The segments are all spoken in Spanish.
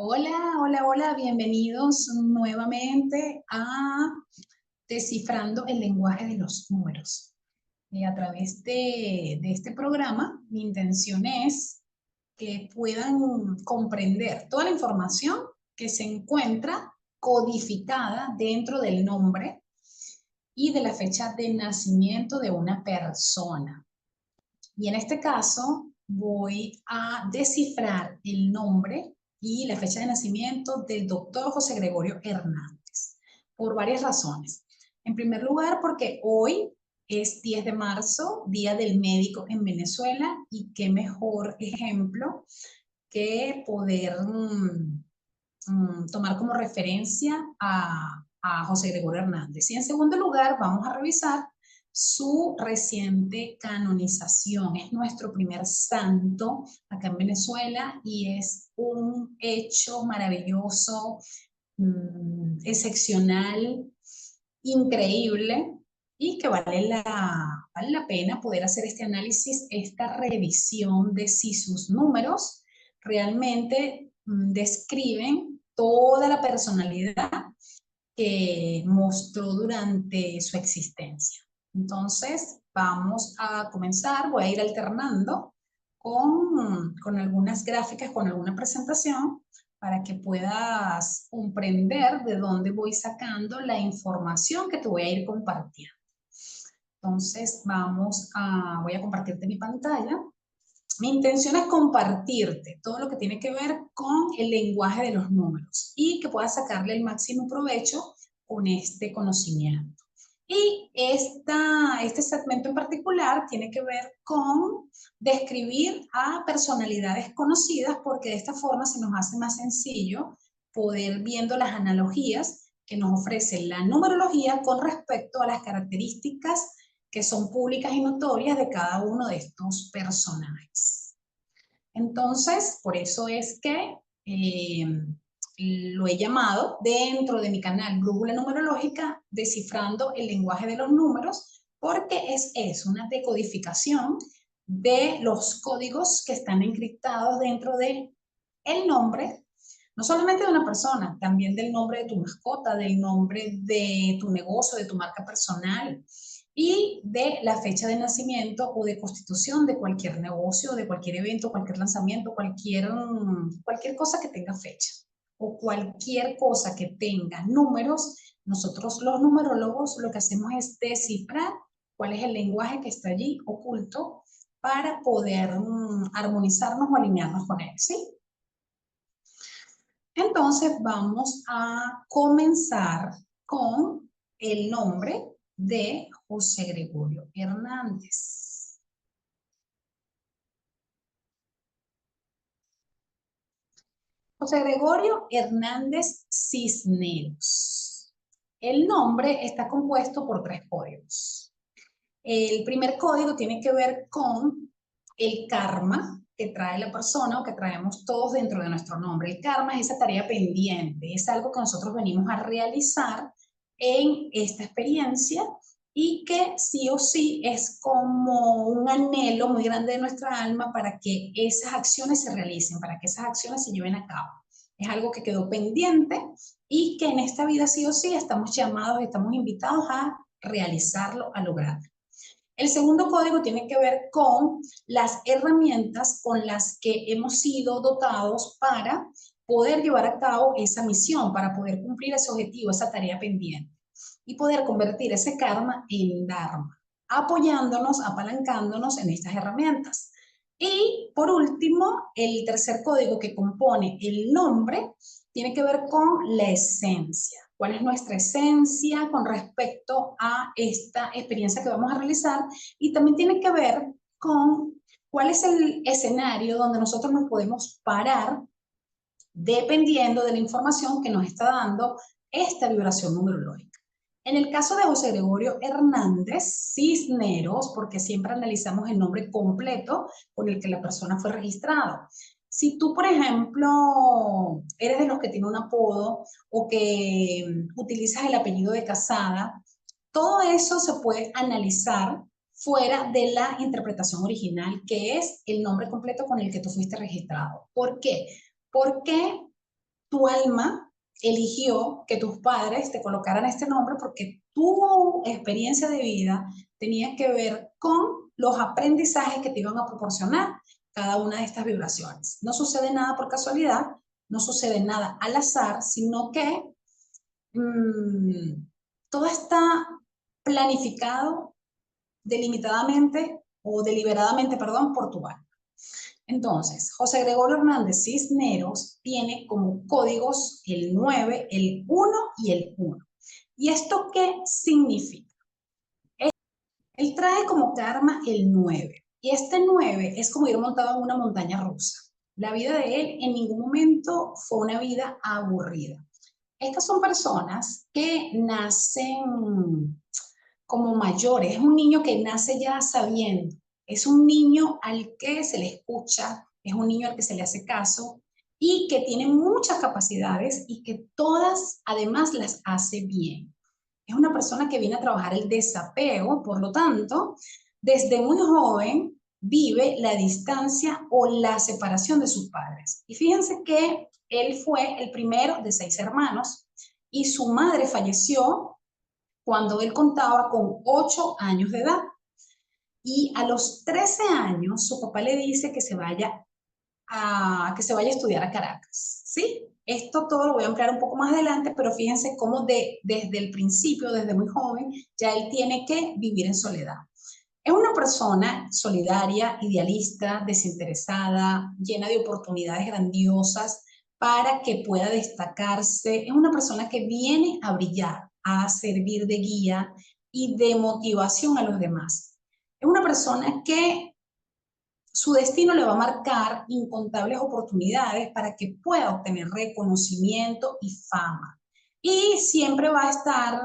Hola, hola, hola, bienvenidos nuevamente a Descifrando el lenguaje de los números. A través de este programa, mi intención es que puedan comprender toda la información que se encuentra codificada dentro del nombre y de la fecha de nacimiento de una persona. Y en este caso voy a descifrar el nombre y la fecha de nacimiento del doctor José Gregorio Hernández, por varias razones. En primer lugar, porque hoy es 10 de marzo, Día del Médico en Venezuela, y qué mejor ejemplo que poder tomar como referencia a José Gregorio Hernández. Y en segundo lugar, vamos a revisar su reciente canonización. Es nuestro primer santo acá en Venezuela y es un hecho maravilloso, excepcional, increíble y que vale la pena poder hacer este análisis, esta revisión de si sus números realmente describen toda la personalidad que mostró durante su existencia. Entonces, vamos a comenzar, voy a ir alternando con algunas gráficas, con alguna presentación, para que puedas comprender de dónde voy sacando la información que te voy a ir compartiendo. Entonces, voy a compartirte mi pantalla. Mi intención es compartirte todo lo que tiene que ver con el lenguaje de los números y que puedas sacarle el máximo provecho con este conocimiento. Y este segmento en particular tiene que ver con describir a personalidades conocidas, porque de esta forma se nos hace más sencillo poder viendo las analogías que nos ofrece la numerología con respecto a las características que son públicas y notorias de cada uno de estos personajes. Entonces, por eso es que lo he llamado dentro de mi canal Brújula Numerológica, Descifrando el lenguaje de los números, porque es una decodificación de los códigos que están encriptados dentro de el nombre, no solamente de una persona, también del nombre de tu mascota, del nombre de tu negocio, de tu marca personal y de la fecha de nacimiento o de constitución de cualquier negocio, de cualquier evento, cualquier lanzamiento, cualquier cosa que tenga fecha o cualquier cosa que tenga números. Nosotros los numerólogos lo que hacemos es descifrar cuál es el lenguaje que está allí oculto para poder armonizarnos o alinearnos con él, ¿sí? Entonces vamos a comenzar con el nombre de José Gregorio Hernández. José Gregorio Hernández Cisneros. El nombre está compuesto por 3 códigos. El primer código tiene que ver con el karma que trae la persona o que traemos todos dentro de nuestro nombre. El karma es esa tarea pendiente, es algo que nosotros venimos a realizar en esta experiencia y que sí o sí es como un anhelo muy grande de nuestra alma para que esas acciones se realicen, para que esas acciones se lleven a cabo. Es algo que quedó pendiente y que en esta vida sí o sí estamos llamados, estamos invitados a realizarlo, a lograrlo. El segundo código tiene que ver con las herramientas con las que hemos sido dotados para poder llevar a cabo esa misión, para poder cumplir ese objetivo, esa tarea pendiente y poder convertir ese karma en dharma, apoyándonos, apalancándonos en estas herramientas. Y por último, el tercer código que compone el nombre tiene que ver con la esencia. ¿Cuál es nuestra esencia con respecto a esta experiencia que vamos a realizar? Y también tiene que ver con cuál es el escenario donde nosotros nos podemos parar dependiendo de la información que nos está dando esta vibración numerológica. En el caso de José Gregorio Hernández Cisneros, porque siempre analizamos el nombre completo con el que la persona fue registrada. Si tú, por ejemplo, eres de los que tiene un apodo o que utilizas el apellido de casada, todo eso se puede analizar fuera de la interpretación original, que es el nombre completo con el que tú fuiste registrado. ¿Por qué? Porque tu alma eligió que tus padres te colocaran este nombre porque tu experiencia de vida tenía que ver con los aprendizajes que te iban a proporcionar cada una de estas vibraciones. No sucede nada por casualidad, no sucede nada al azar, sino que todo está planificado delimitadamente o deliberadamente, perdón, por tu alma. Entonces, José Gregorio Hernández Cisneros tiene como códigos el 9, el 1 y el 1. ¿Y esto qué significa? Él trae como karma el 9. Y este 9 es como ir montado en una montaña rusa. La vida de él en ningún momento fue una vida aburrida. Estas son personas que nacen como mayores. Es un niño que nace ya sabiendo. Es un niño al que se le escucha, es un niño al que se le hace caso y que tiene muchas capacidades y que todas además las hace bien. Es una persona que viene a trabajar el desapego, por lo tanto, desde muy joven vive la distancia o la separación de sus padres. Y fíjense que él fue el primero de 6 hermanos y su madre falleció cuando él contaba con 8 años de edad. Y a los 13 años su papá le dice que se vaya a estudiar a Caracas, ¿sí? Esto todo lo voy a ampliar un poco más adelante, pero fíjense cómo desde el principio, desde muy joven, ya él tiene que vivir en soledad. Es una persona solidaria, idealista, desinteresada, llena de oportunidades grandiosas para que pueda destacarse. Es una persona que viene a brillar, a servir de guía y de motivación a los demás. Es una persona que su destino le va a marcar incontables oportunidades para que pueda obtener reconocimiento y fama. Y siempre va a estar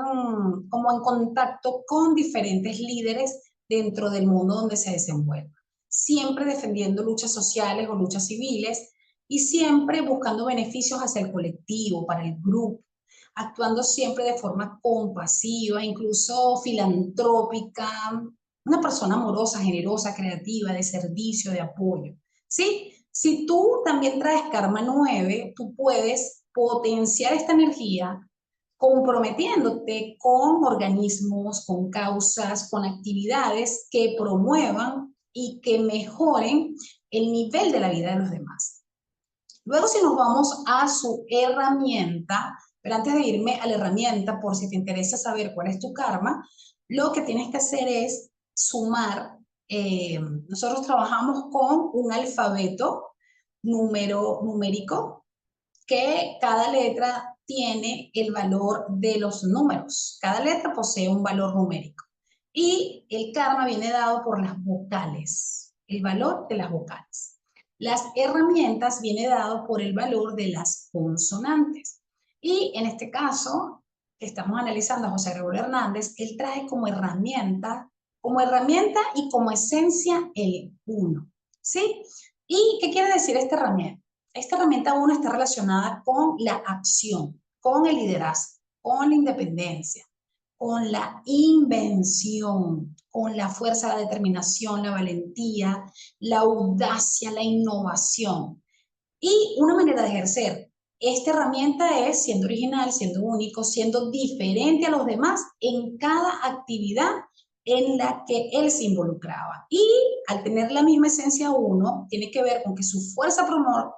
como en contacto con diferentes líderes dentro del mundo donde se desenvuelva. Siempre defendiendo luchas sociales o luchas civiles y siempre buscando beneficios hacia el colectivo, para el grupo, actuando siempre de forma compasiva, incluso filantrópica, una persona amorosa, generosa, creativa, de servicio, de apoyo, ¿sí? Si tú también traes karma 9, tú puedes potenciar esta energía comprometiéndote con organismos, con causas, con actividades que promuevan y que mejoren el nivel de la vida de los demás. Luego, si nos vamos a su herramienta, pero antes de irme a la herramienta, por si te interesa saber cuál es tu karma, lo que tienes que hacer es sumar. Nosotros trabajamos con un alfabeto numérico que cada letra tiene el valor de los números. Cada letra posee un valor numérico. Y el karma viene dado por las vocales, el valor de las vocales. Las herramientas viene dado por el valor de las consonantes. Y en este caso, que estamos analizando a José Gregorio Hernández, él trae como herramienta y como esencia el 1. ¿Sí? ¿Y qué quiere decir esta herramienta? Esta herramienta 1 está relacionada con la acción, con el liderazgo, con la independencia, con la invención, con la fuerza, la determinación, la valentía, la audacia, la innovación. Y una manera de ejercer esta herramienta es siendo original, siendo único, siendo diferente a los demás en cada actividad en la que él se involucraba. Y al tener la misma esencia uno, tiene que ver con que su fuerza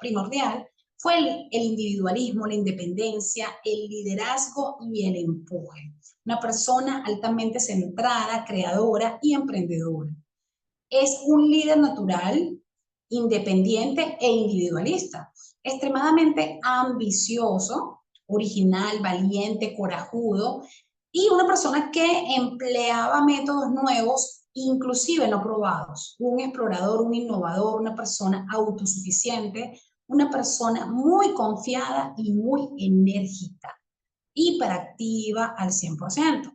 primordial fue el individualismo, la independencia, el liderazgo y el empuje. Una persona altamente centrada, creadora y emprendedora. Es un líder natural, independiente e individualista, extremadamente ambicioso, original, valiente, corajudo y una persona que empleaba métodos nuevos, inclusive no probados. Un explorador, un innovador, una persona autosuficiente, una persona muy confiada y muy enérgica, hiperactiva al 100%.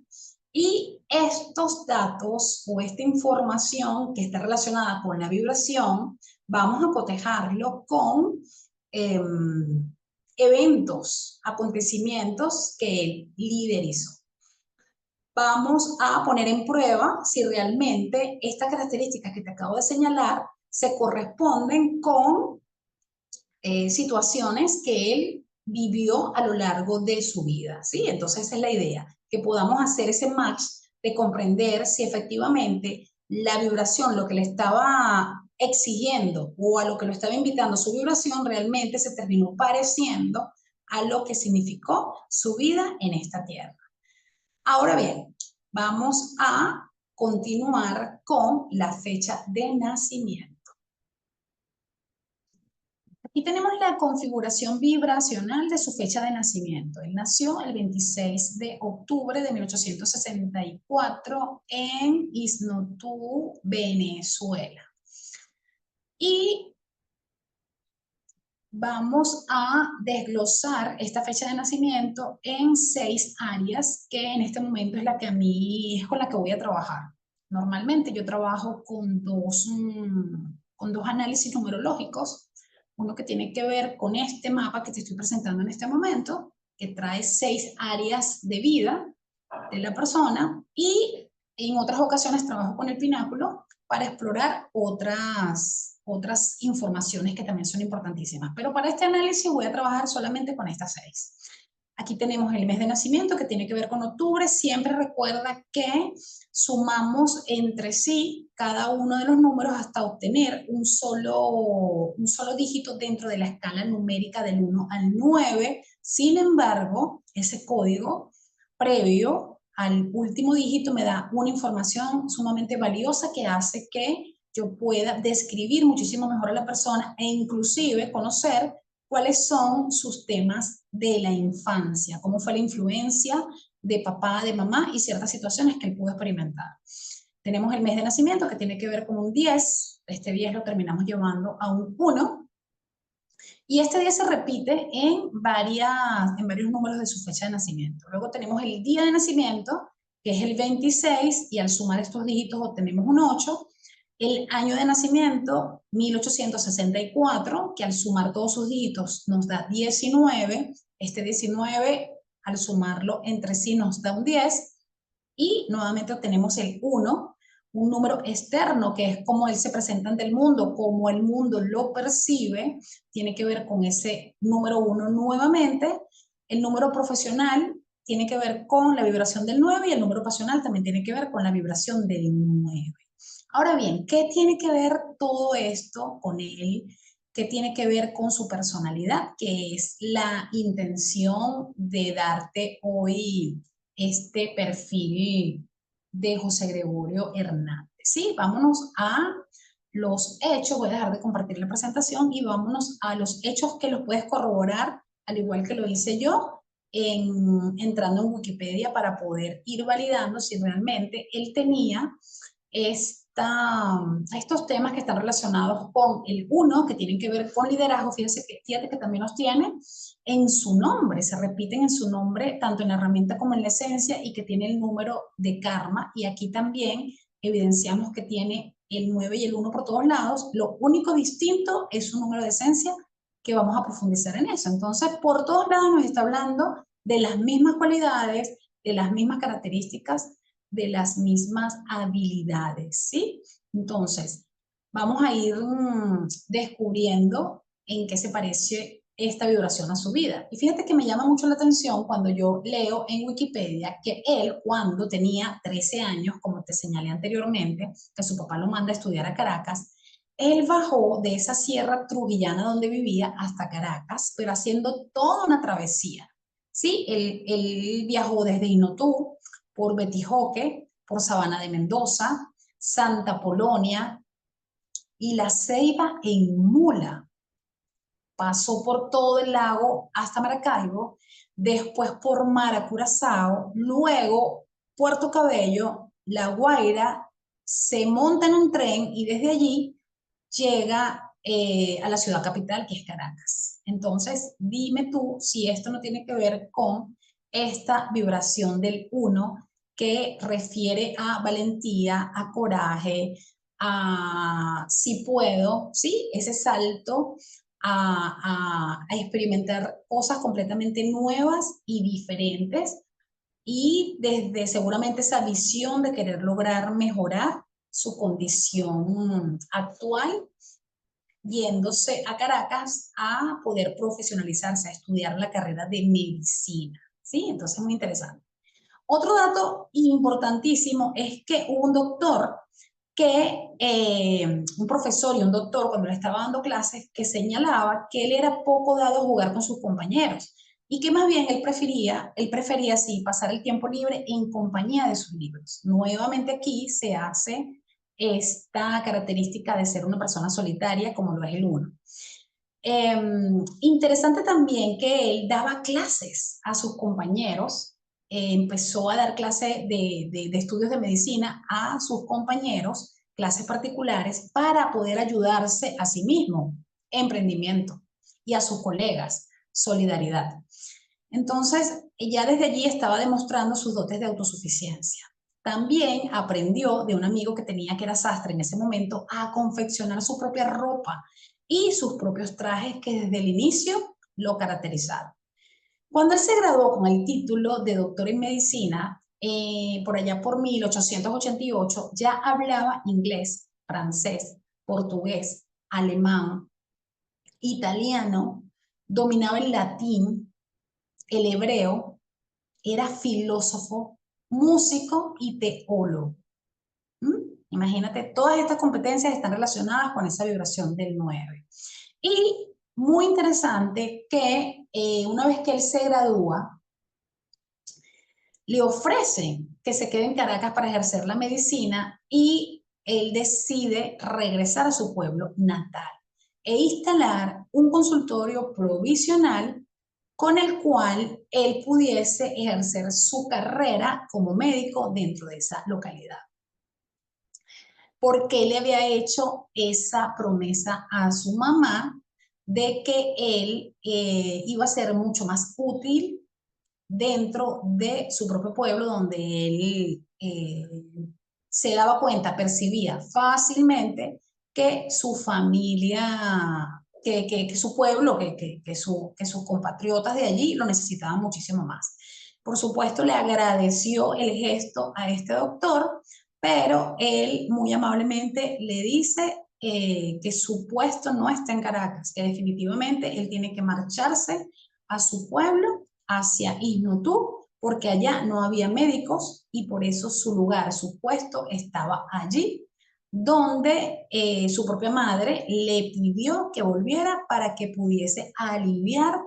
Y estos datos o esta información que está relacionada con la vibración, vamos a cotejarlo con eventos, acontecimientos que él liderizó. Vamos a poner en prueba si realmente estas características que te acabo de señalar se corresponden con situaciones que él vivió a lo largo de su vida, ¿sí? Entonces esa es la idea, que podamos hacer ese match de comprender si efectivamente la vibración, lo que le estaba exigiendo o a lo que lo estaba invitando su vibración, realmente se terminó pareciendo a lo que significó su vida en esta tierra. Ahora bien, vamos a continuar con la fecha de nacimiento. Aquí tenemos la configuración vibracional de su fecha de nacimiento. Él nació el 26 de octubre de 1864 en Isnotú, Venezuela. Y vamos a desglosar esta fecha de nacimiento en 6 áreas, que en este momento es la que a mí es con la que voy a trabajar. Normalmente yo trabajo con dos análisis numerológicos, uno que tiene que ver con este mapa que te estoy presentando en este momento, que trae 6 áreas de vida de la persona, y en otras ocasiones trabajo con el pináculo para explorar otras informaciones que también son importantísimas. Pero para este análisis voy a trabajar solamente con estas 6. Aquí tenemos el mes de nacimiento que tiene que ver con octubre. Siempre recuerda que sumamos entre sí cada uno de los números hasta obtener un solo dígito dentro de la escala numérica del 1 al 9. Sin embargo, ese código previo al último dígito me da una información sumamente valiosa que hace que yo pueda describir muchísimo mejor a la persona e inclusive conocer cuáles son sus temas de la infancia, cómo fue la influencia de papá, de mamá y ciertas situaciones que él pudo experimentar. Tenemos el mes de nacimiento que tiene que ver con un 10, este 10 lo terminamos llevando a un 1, y este día se repite en varios números de su fecha de nacimiento. Luego tenemos el día de nacimiento, que es el 26, y al sumar estos dígitos obtenemos un 8. El año de nacimiento, 1864, que al sumar todos sus dígitos nos da 19. Este 19, al sumarlo entre sí, nos da un 10. Y nuevamente obtenemos el 1, un número externo, que es como él se presenta ante el mundo, como el mundo lo percibe, tiene que ver con ese número 1 nuevamente. El número profesional tiene que ver con la vibración del 9 y el número pasional también tiene que ver con la vibración del 9. Ahora bien, ¿qué tiene que ver todo esto con él? ¿Qué tiene que ver con su personalidad? Que es la intención de darte hoy este perfil de José Gregorio Hernández. Sí, vámonos a los hechos. Voy a dejar de compartir la presentación y vámonos a los hechos que los puedes corroborar, al igual que lo hice yo, entrando en Wikipedia para poder ir validando si realmente él tenía estos temas que están relacionados con el 1, que tienen que ver con liderazgo. Fíjate que también los tiene en su nombre, se repiten en su nombre tanto en la herramienta como en la esencia, y que tiene el número de karma, y aquí también evidenciamos que tiene el 9 y el 1 por todos lados. Lo único distinto es su número de esencia, que vamos a profundizar en eso. Entonces, por todos lados nos está hablando de las mismas cualidades, de las mismas características, de las mismas habilidades, ¿sí? Entonces, vamos a ir descubriendo en qué se parece esta vibración a su vida. Y fíjate que me llama mucho la atención cuando yo leo en Wikipedia que él, cuando tenía 13 años, como te señalé anteriormente, que su papá lo manda a estudiar a Caracas, él bajó de esa sierra trujillana donde vivía hasta Caracas, pero haciendo toda una travesía. Sí, él viajó desde Inotú, por Betijoque, por Sabana de Mendoza, Santa Polonia y La Ceiba en mula. Pasó por todo el lago hasta Maracaibo, después por Mara, Curazao, luego Puerto Cabello, La Guaira, se monta en un tren y desde allí llega a la ciudad capital, que es Caracas. Entonces, dime tú si esto no tiene que ver con esta vibración del 1, que refiere a valentía, a coraje, a si puedo, ¿sí? Ese salto a experimentar cosas completamente nuevas y diferentes, y desde seguramente esa visión de querer lograr mejorar su condición actual yéndose a Caracas a poder profesionalizarse, a estudiar la carrera de medicina, ¿sí? Entonces, muy interesante. Otro dato importantísimo es que hubo un doctor un profesor y un doctor, cuando le estaba dando clases, que señalaba que él era poco dado a jugar con sus compañeros y que más bien él prefería sí pasar el tiempo libre en compañía de sus libros. Nuevamente aquí se hace esta característica de ser una persona solitaria como lo es el uno. Interesante también que él daba clases a sus compañeros, empezó a dar clases de estudios de medicina a sus compañeros, clases particulares, para poder ayudarse a sí mismo, emprendimiento, y a sus colegas, solidaridad. Entonces, ya desde allí estaba demostrando sus dotes de autosuficiencia. También aprendió de un amigo que tenía, que era sastre en ese momento, a confeccionar su propia ropa y sus propios trajes que desde el inicio lo caracterizaron. Cuando él se graduó con el título de doctor en medicina, por allá por 1888, ya hablaba inglés, francés, portugués, alemán, italiano, dominaba el latín, el hebreo, era filósofo, músico y teólogo. Imagínate, todas estas competencias están relacionadas con esa vibración del 9. Y muy interesante que una vez que él se gradúa, le ofrecen que se quede en Caracas para ejercer la medicina y él decide regresar a su pueblo natal e instalar un consultorio provisional con el cual él pudiese ejercer su carrera como médico dentro de esa localidad. Porque le había hecho esa promesa a su mamá de que él iba a ser mucho más útil dentro de su propio pueblo, donde él se daba cuenta, percibía fácilmente que su familia, que su pueblo, que sus compatriotas de allí lo necesitaban muchísimo más. Por supuesto, le agradeció el gesto a este doctor, pero él muy amablemente le dice que su puesto no está en Caracas, que definitivamente él tiene que marcharse a su pueblo, hacia Isnotú, porque allá no había médicos y por eso su lugar, su puesto estaba allí, donde su propia madre le pidió que volviera para que pudiese aliviar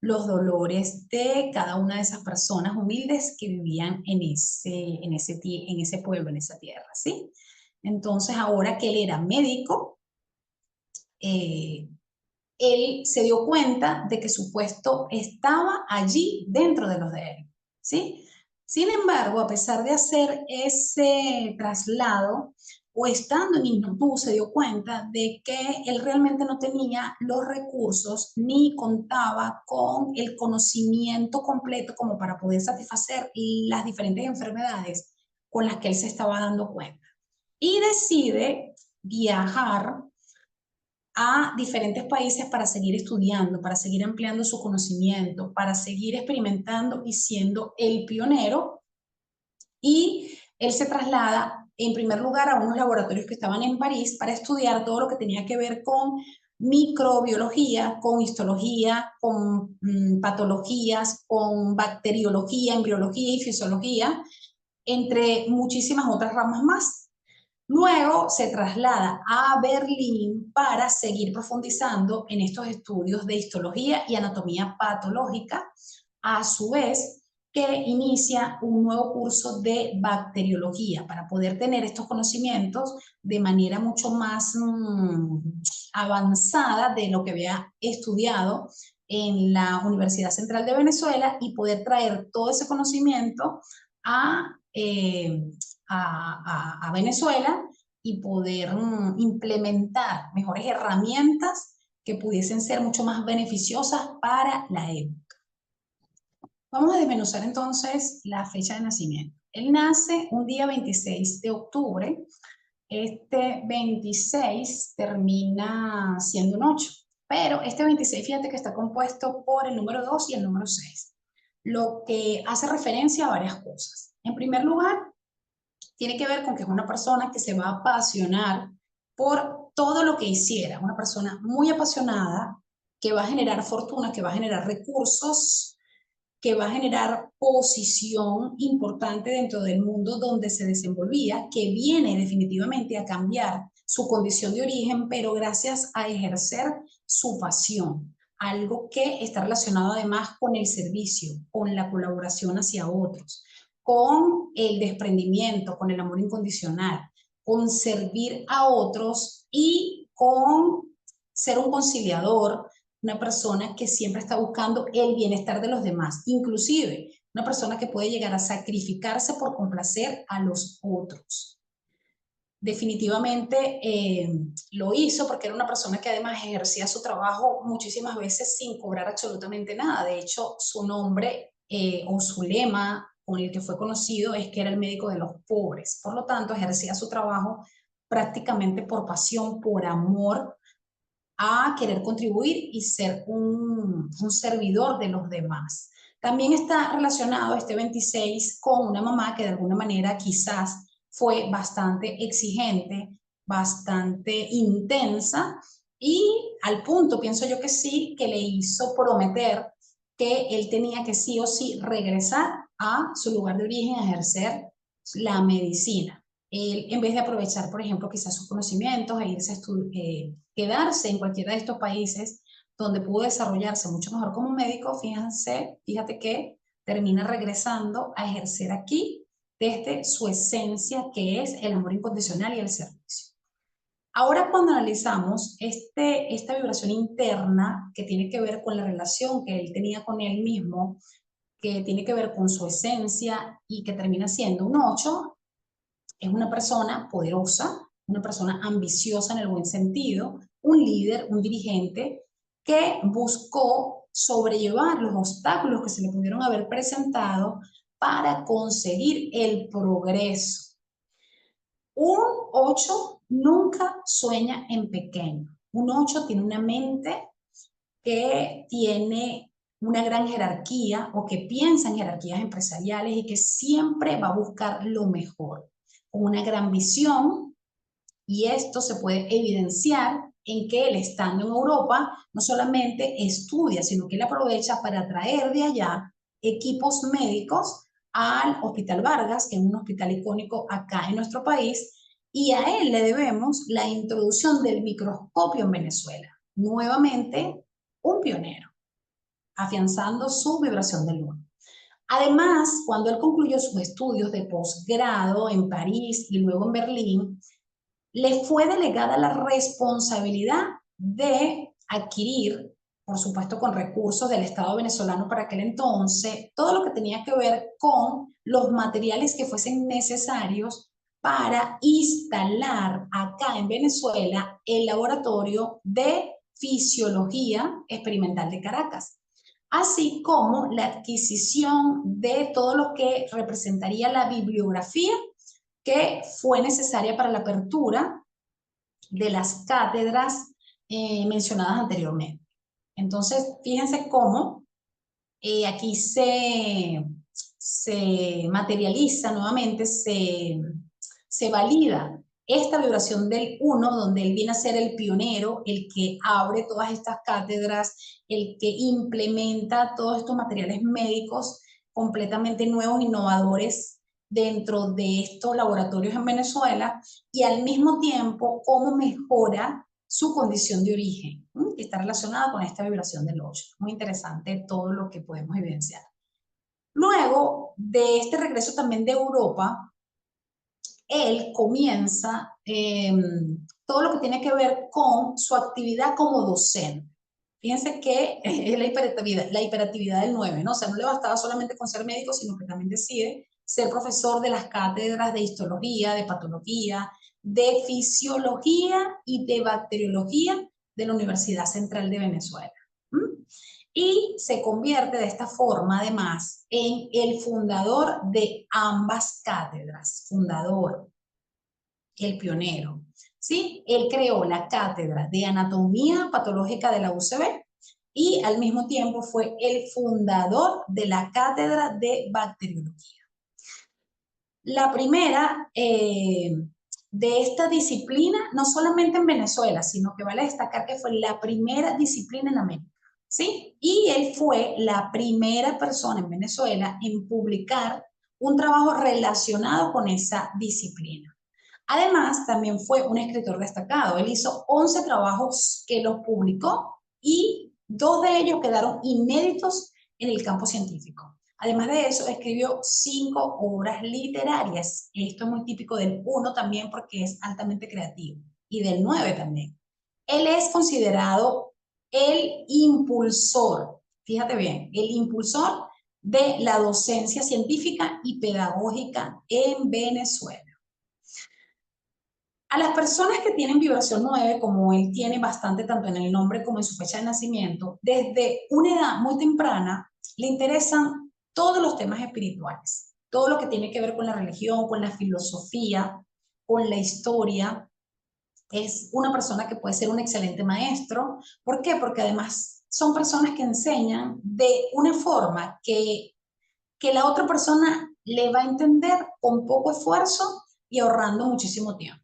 los dolores de cada una de esas personas humildes que vivían en ese pueblo, en esa tierra, ¿sí? Entonces, ahora que él era médico, eh, él se dio cuenta de que su puesto estaba allí dentro de los de él, ¿sí? Sin embargo, a pesar de hacer ese traslado, o estando en Isnotú, se dio cuenta de que él realmente no tenía los recursos ni contaba con el conocimiento completo como para poder satisfacer las diferentes enfermedades con las que él se estaba dando cuenta. Y decide viajar a diferentes países para seguir estudiando, para seguir ampliando su conocimiento, para seguir experimentando y siendo el pionero. Y él se traslada en primer lugar a unos laboratorios que estaban en París para estudiar todo lo que tenía que ver con microbiología, con histología, con patologías, con bacteriología, embriología y fisiología, entre muchísimas otras ramas más. Luego se traslada a Berlín para seguir profundizando en estos estudios de histología y anatomía patológica, a su vez que inicia un nuevo curso de bacteriología para poder tener estos conocimientos de manera mucho más avanzada de lo que había estudiado en la Universidad Central de Venezuela y poder traer todo ese conocimiento a a Venezuela y poder implementar mejores herramientas que pudiesen ser mucho más beneficiosas para la época. Vamos a desmenuzar entonces la fecha de nacimiento. Él nace un día 26 de octubre. Este 26 termina siendo un 8, pero este 26, fíjate que está compuesto por el número 2 y el número 6, lo que hace referencia a varias cosas. En primer lugar, tiene que ver con que es una persona que se va a apasionar por todo lo que hiciera. Una persona muy apasionada que va a generar fortuna, que va a generar recursos, que va a generar posición importante dentro del mundo donde se desenvolvía, que viene definitivamente a cambiar su condición de origen, pero gracias a ejercer su pasión, algo que está relacionado además con el servicio, con la colaboración hacia otros, con el desprendimiento, con el amor incondicional, con servir a otros y con ser un conciliador, una persona que siempre está buscando el bienestar de los demás, inclusive una persona que puede llegar a sacrificarse por complacer a los otros. Definitivamente lo hizo porque era una persona que además ejercía su trabajo muchísimas veces sin cobrar absolutamente nada. De hecho, su nombre o su lema con el que fue conocido es que era el médico de los pobres. Por lo tanto, ejercía su trabajo prácticamente por pasión, por amor a querer contribuir y ser un servidor de los demás. También está relacionado este 26 con una mamá que de alguna manera quizás fue bastante exigente, bastante intensa y al punto, pienso yo que sí, que le hizo prometer que él tenía que sí o sí regresar a su lugar de origen a ejercer la medicina. Él, en vez de aprovechar, por ejemplo, quizás sus conocimientos e irse a quedarse en cualquiera de estos países donde pudo desarrollarse mucho mejor como médico, fíjate que termina regresando a ejercer aquí desde su esencia, que es el amor incondicional y el servicio. Ahora, cuando analizamos esta vibración interna que tiene que ver con la relación que él tenía con él mismo, que tiene que ver con su esencia y que termina siendo un 8, es una persona poderosa, una persona ambiciosa en el buen sentido, un líder, un dirigente que buscó sobrellevar los obstáculos que se le pudieron haber presentado para conseguir el progreso. Un 8 nunca sueña en pequeño. Un 8 tiene una mente que tiene una gran jerarquía o que piensa en jerarquías empresariales y que siempre va a buscar lo mejor, con una gran visión, y esto se puede evidenciar en que él, estando en Europa, no solamente estudia, sino que él aprovecha para traer de allá equipos médicos al Hospital Vargas, que es un hospital icónico acá en nuestro país, y a él le debemos la introducción del microscopio en Venezuela. Nuevamente, un pionero, afianzando su vibración del uno. Además, cuando él concluyó sus estudios de posgrado en París y luego en Berlín, le fue delegada la responsabilidad de adquirir, por supuesto con recursos del Estado venezolano para aquel entonces, todo lo que tenía que ver con los materiales que fuesen necesarios para instalar acá en Venezuela el laboratorio de fisiología experimental de Caracas, así como la adquisición de todo lo que representaría la bibliografía que fue necesaria para la apertura de las cátedras mencionadas anteriormente. Entonces, fíjense cómo aquí se materializa nuevamente, se valida esta vibración del uno, donde él viene a ser el pionero, el que abre todas estas cátedras, el que implementa todos estos materiales médicos completamente nuevos, innovadores dentro de estos laboratorios en Venezuela, y al mismo tiempo cómo mejora su condición de origen, que está relacionada con esta vibración del 8. Muy interesante todo lo que podemos evidenciar. Luego de este regreso también de Europa, él comienza todo lo que tiene que ver con su actividad como docente. Fíjense que es la hiperactividad del 9, ¿no? O sea, no le bastaba solamente con ser médico, sino que también decide ser profesor de las cátedras de histología, de patología, de fisiología y de bacteriología de la Universidad Central de Venezuela. Y se convierte de esta forma, además, en el fundador de ambas cátedras, fundador, el pionero. ¿Sí? Él creó la cátedra de anatomía patológica de la UCB y al mismo tiempo fue el fundador de la cátedra de bacteriología. La primera de esta disciplina, no solamente en Venezuela, sino que vale destacar que fue la primera disciplina en América, ¿sí? Y él fue la primera persona en Venezuela en publicar un trabajo relacionado con esa disciplina. Además, también fue un escritor destacado. Él hizo 11 trabajos que los publicó y 2 de ellos quedaron inéditos en el campo científico. Además de eso, escribió 5 obras literarias. Esto es muy típico del 1 también porque es altamente creativo. Y del 9 también. Él es considerado el impulsor, fíjate bien, el impulsor de la docencia científica y pedagógica en Venezuela. A las personas que tienen vibración 9, como él tiene bastante tanto en el nombre como en su fecha de nacimiento, desde una edad muy temprana le interesan todos los temas espirituales, todo lo que tiene que ver con la religión, con la filosofía, con la historia. Es una persona que puede ser un excelente maestro. ¿Por qué? Porque además son personas que enseñan de una forma que la otra persona le va a entender con poco esfuerzo y ahorrando muchísimo tiempo.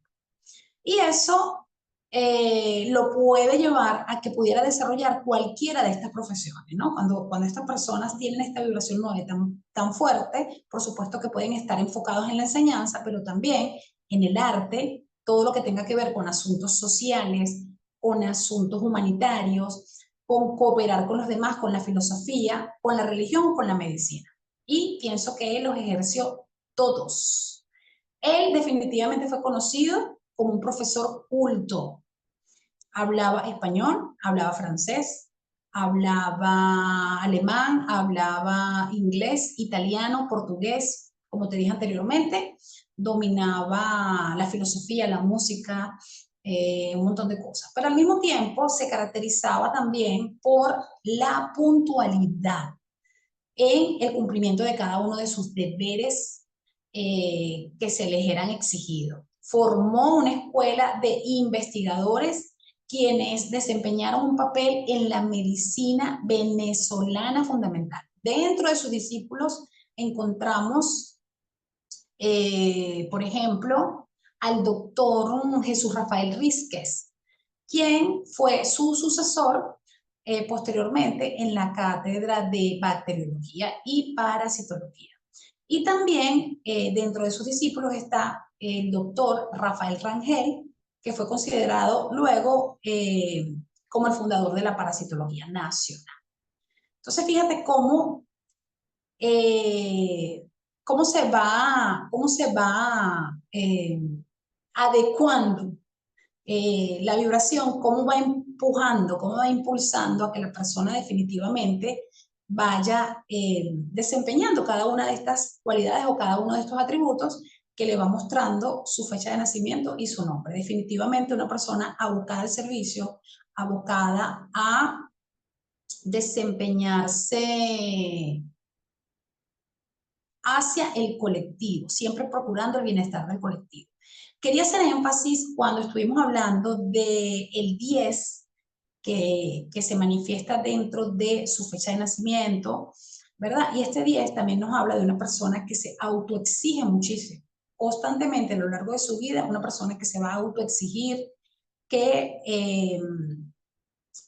Y eso lo puede llevar a que pudiera desarrollar cualquiera de estas profesiones, ¿no? Cuando estas personas tienen esta vibración 9 tan fuerte, por supuesto que pueden estar enfocados en la enseñanza, pero también en el arte, todo lo que tenga que ver con asuntos sociales, con asuntos humanitarios, con cooperar con los demás, con la filosofía, con la religión o con la medicina. Y pienso que él los ejerció todos. Él definitivamente fue conocido como un profesor culto. Hablaba español, hablaba francés, hablaba alemán, hablaba inglés, italiano, portugués, como te dije anteriormente, dominaba la filosofía, la música, un montón de cosas. Pero al mismo tiempo se caracterizaba también por la puntualidad en el cumplimiento de cada uno de sus deberes que se les eran exigidos. Formó una escuela de investigadores quienes desempeñaron un papel en la medicina venezolana fundamental. Dentro de sus discípulos encontramos, por ejemplo, al doctor Jesús Rafael Rísquez, quien fue su sucesor posteriormente en la cátedra de bacteriología y parasitología. Y también dentro de sus discípulos está el doctor Rafael Rangel, que fue considerado luego como el fundador de la parasitología nacional. Entonces, fíjate eh, cómo se va adecuando la vibración, cómo va empujando, cómo va impulsando a que la persona definitivamente vaya desempeñando cada una de estas cualidades o cada uno de estos atributos que le va mostrando su fecha de nacimiento y su nombre. Definitivamente una persona abocada al servicio, abocada a desempeñarse hacia el colectivo, siempre procurando el bienestar del colectivo. Quería hacer énfasis cuando estuvimos hablando del 10 que se manifiesta dentro de su fecha de nacimiento, ¿verdad? Y este 10 también nos habla de una persona que se autoexige muchísimo, constantemente a lo largo de su vida, una persona que se va a autoexigir, que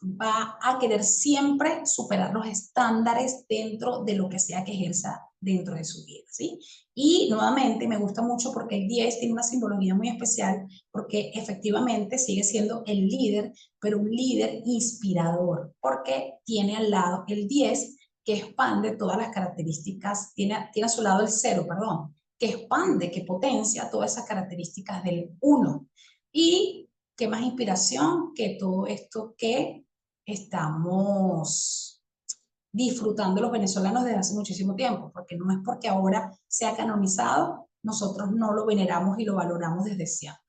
va a querer siempre superar los estándares dentro de lo que sea que ejerza dentro de su vida, ¿sí? Y nuevamente me gusta mucho porque el 10 tiene una simbología muy especial porque efectivamente sigue siendo el líder, pero un líder inspirador, porque tiene al lado el 10 que expande todas las características, tiene a su lado el 0, perdón, que expande, que potencia todas esas características del 1. Y qué más inspiración que todo esto que estamos disfrutando los venezolanos desde hace muchísimo tiempo, porque no es porque ahora sea canonizado, nosotros no lo veneramos y lo valoramos desde siempre.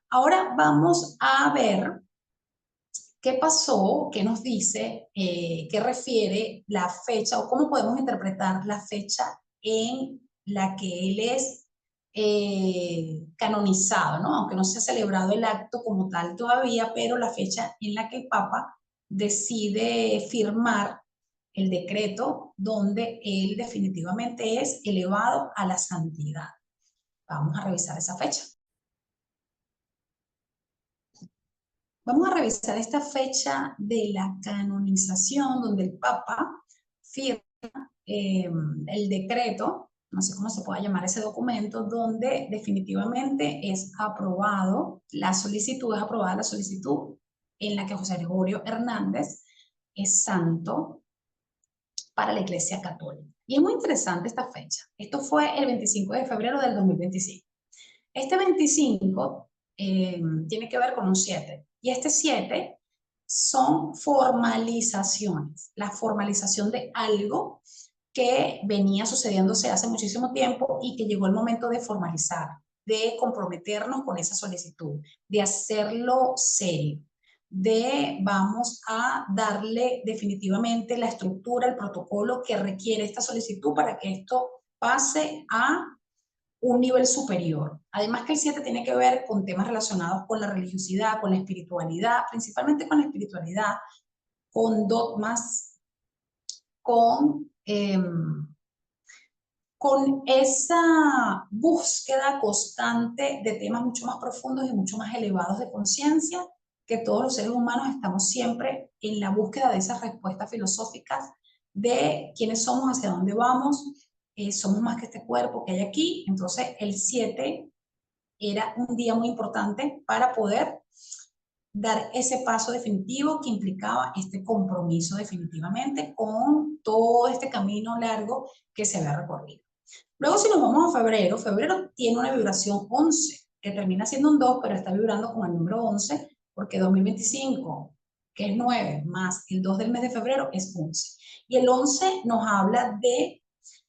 Ahora vamos a ver qué pasó, qué nos dice, qué refiere la fecha o cómo podemos interpretar la fecha en la que él es canonizado, ¿no? Aunque no se ha celebrado el acto como tal todavía, pero la fecha en la que el Papa decide firmar el decreto donde él definitivamente es elevado a la santidad. Vamos a revisar esa fecha. Vamos a revisar esta fecha de la canonización, donde el Papa firma el decreto, no sé cómo se pueda llamar ese documento, donde definitivamente es aprobado la solicitud, es aprobada la solicitud en la que José Gregorio Hernández es santo para la Iglesia Católica. Y es muy interesante esta fecha. Esto fue el 25 de febrero del 2025. Este 25 tiene que ver con un 7. Y este 7 son formalizaciones. La formalización de algo que venía sucediéndose hace muchísimo tiempo y que llegó el momento de formalizar, de comprometernos con esa solicitud, de hacerlo serio, de vamos a darle definitivamente la estructura, el protocolo que requiere esta solicitud para que esto pase a un nivel superior. Además que el 7 tiene que ver con temas relacionados con la religiosidad, con la espiritualidad, principalmente con la espiritualidad, con dogmas, con esa búsqueda constante de temas mucho más profundos y mucho más elevados de conciencia, que todos los seres humanos estamos siempre en la búsqueda de esas respuestas filosóficas de quiénes somos, hacia dónde vamos, somos más que este cuerpo que hay aquí. Entonces el 7 era un día muy importante para poder dar ese paso definitivo que implicaba este compromiso definitivamente con todo este camino largo que se había recorrido. Luego, si nos vamos a febrero, febrero tiene una vibración 11, que termina siendo un 2, pero está vibrando con el número 11, porque 2025, que es 9, más el 2 del mes de febrero, es 11. Y el 11 nos habla de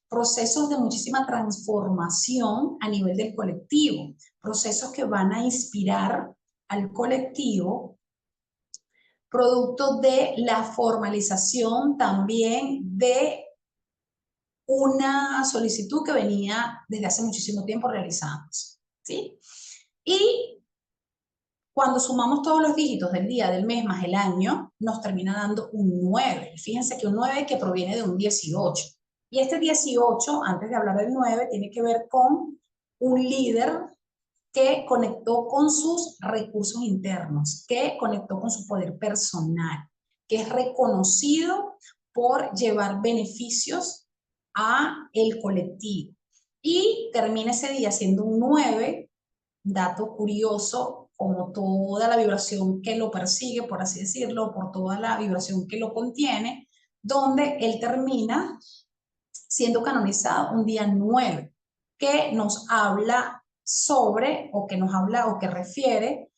procesos de muchísima transformación a nivel del colectivo, procesos que van a inspirar al colectivo, producto de la formalización también de una solicitud que venía desde hace muchísimo tiempo realizándose, ¿sí? Y cuando sumamos todos los dígitos del día, del mes más el año, nos termina dando un 9. Fíjense que un 9 que proviene de un 18. Y este 18, antes de hablar del 9, tiene que ver con un líder que conectó con sus recursos internos, que conectó con su poder personal, que es reconocido por llevar beneficios a el colectivo. Y termina ese día siendo un 9, dato curioso, como toda la vibración que lo persigue, por así decirlo, por toda la vibración que lo contiene, donde él termina siendo canonizado un día 9, que nos habla sobre, o que nos habla, o que refiere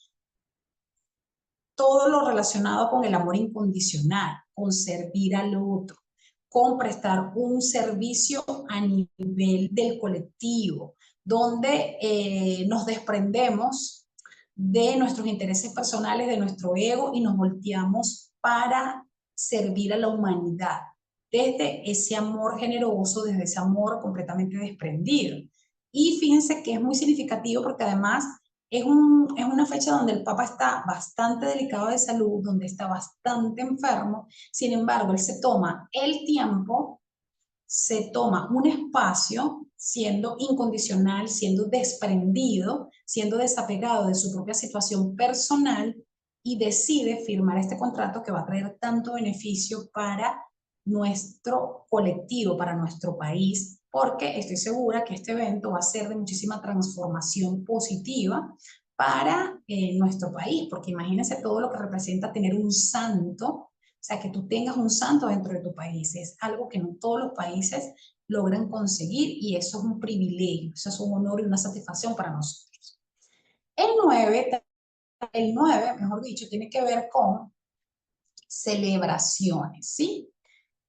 todo lo relacionado con el amor incondicional, con servir al otro, con prestar un servicio a nivel del colectivo, donde nos desprendemos de nuestros intereses personales, de nuestro ego y nos volteamos para servir a la humanidad desde ese amor generoso, desde ese amor completamente desprendido. Y fíjense que es muy significativo porque además es una fecha donde el Papa está bastante delicado de salud, donde está bastante enfermo. Sin embargo, él se toma el tiempo, se toma un espacio siendo incondicional, siendo desprendido, siendo desapegado de su propia situación personal y decide firmar este contrato que va a traer tanto beneficio para nuestro colectivo, para nuestro país, porque estoy segura que este evento va a ser de muchísima transformación positiva para nuestro país, porque imagínense todo lo que representa tener un santo, o sea, que tú tengas un santo dentro de tu país, es algo que no todos los países logran conseguir y eso es un privilegio, eso es un honor y una satisfacción para nosotros. El 9, mejor dicho, tiene que ver con celebraciones, ¿sí?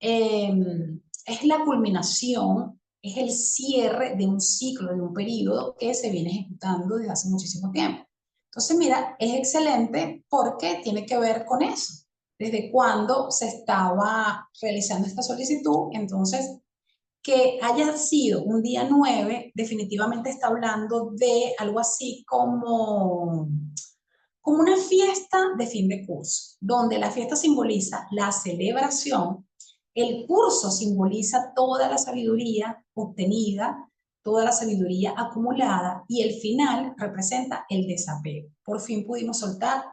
Es la culminación, es el cierre de un ciclo, de un periodo que se viene ejecutando desde hace muchísimo tiempo. Entonces, mira, es excelente porque tiene que ver con eso. Desde cuando se estaba realizando esta solicitud, entonces, que haya sido un día 9, definitivamente está hablando de algo así como una fiesta de fin de curso, donde la fiesta simboliza la celebración, el curso simboliza toda la sabiduría obtenida, toda la sabiduría acumulada y el final representa el desapego. Por fin pudimos soltar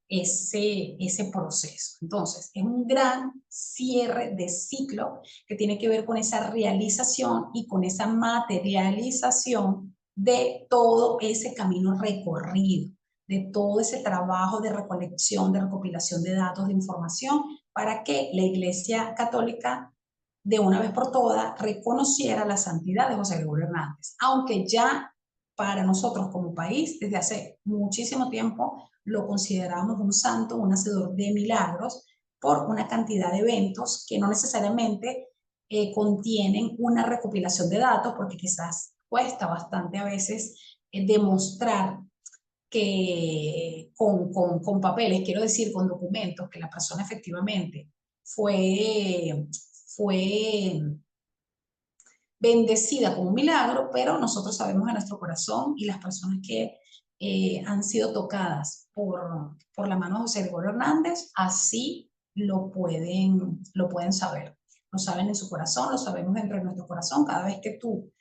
ese proceso. Entonces, es un gran cierre de ciclo que tiene que ver con esa realización y con esa materialización de todo ese camino recorrido, de todo ese trabajo de recolección, de recopilación de datos, de información, para que la Iglesia Católica de una vez por todas reconociera la santidad de José Gregorio Hernández, aunque ya para nosotros como país desde hace muchísimo tiempo lo consideramos un santo, un hacedor de milagros por una cantidad de eventos que no necesariamente contienen una recopilación de datos, porque quizás cuesta bastante a veces demostrar que con papeles, quiero decir, con documentos, que la persona efectivamente fue bendecida con un milagro, pero nosotros sabemos en nuestro corazón y las personas que han sido tocadas por la mano de José Gregorio Hernández, así lo pueden saber. Lo saben en su corazón, lo sabemos dentro de nuestro corazón. Cada vez que tú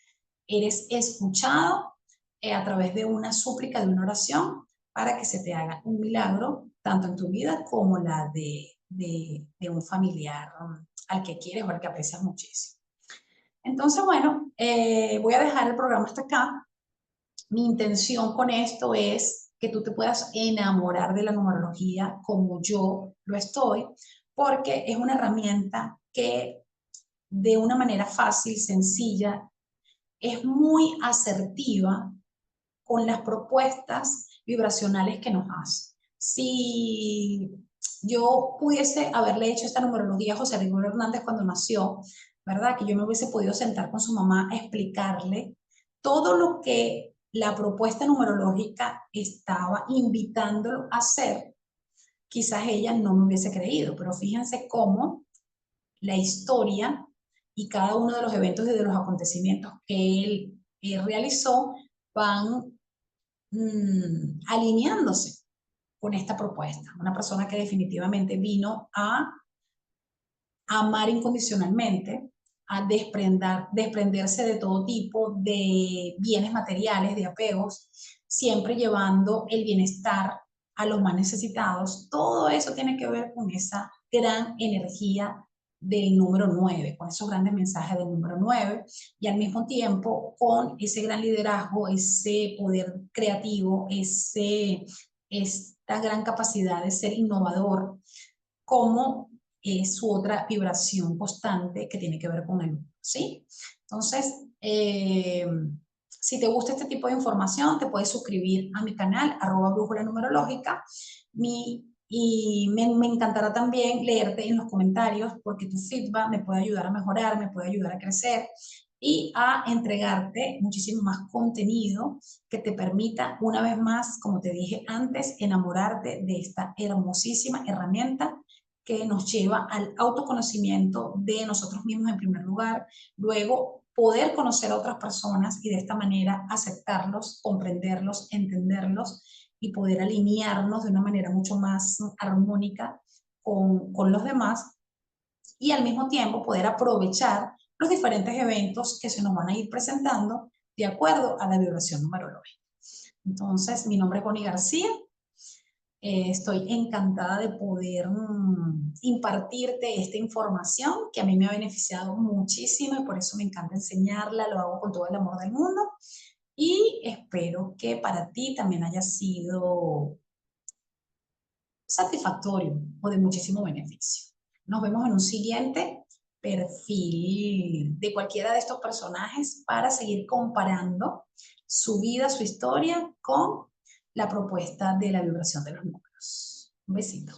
eres escuchado a través de una súplica, de una oración, para que se te haga un milagro, tanto en tu vida como la de un familiar al que quieres o al que aprecias muchísimo. Entonces, bueno, voy a dejar el programa hasta acá. Mi intención con esto es que tú te puedas enamorar de la numerología como yo lo estoy, porque es una herramienta que de una manera fácil, sencilla, es muy asertiva con las propuestas vibracionales que nos hace. Si yo pudiese haberle hecho esta numerología a José Gregorio Hernández cuando nació, ¿verdad? Que yo me hubiese podido sentar con su mamá a explicarle todo lo que la propuesta numerológica estaba invitándolo a hacer, quizás ella no me hubiese creído, pero fíjense cómo la historia y cada uno de los eventos y de los acontecimientos que él realizó van alineándose con esta propuesta. Una persona que definitivamente vino a amar incondicionalmente, a desprenderse de todo tipo de bienes materiales, de apegos, siempre llevando el bienestar a los más necesitados. Todo eso tiene que ver con esa gran energía del número 9, con esos grandes mensajes del número 9, y al mismo tiempo con ese gran liderazgo, ese poder creativo, esta gran capacidad de ser innovador, como su otra vibración constante que tiene que ver con el mundo, ¿sí? Entonces, si te gusta este tipo de información, te puedes suscribir a mi canal, @brújula numerológica, y me encantará también leerte en los comentarios, porque tu feedback me puede ayudar a mejorar, me puede ayudar a crecer y a entregarte muchísimo más contenido que te permita, una vez más, como te dije antes, enamorarte de esta hermosísima herramienta que nos lleva al autoconocimiento de nosotros mismos en primer lugar, luego poder conocer a otras personas y de esta manera aceptarlos, comprenderlos, entenderlos y poder alinearnos de una manera mucho más armónica con los demás, y al mismo tiempo poder aprovechar los diferentes eventos que se nos van a ir presentando de acuerdo a la vibración numerológica. Entonces, mi nombre es Bonnie García. Estoy encantada de poder impartirte esta información que a mí me ha beneficiado muchísimo y por eso me encanta enseñarla, lo hago con todo el amor del mundo y espero que para ti también haya sido satisfactorio o de muchísimo beneficio. Nos vemos en un siguiente perfil de cualquiera de estos personajes para seguir comparando su vida, su historia con la propuesta de la vibración de los números. Un besito.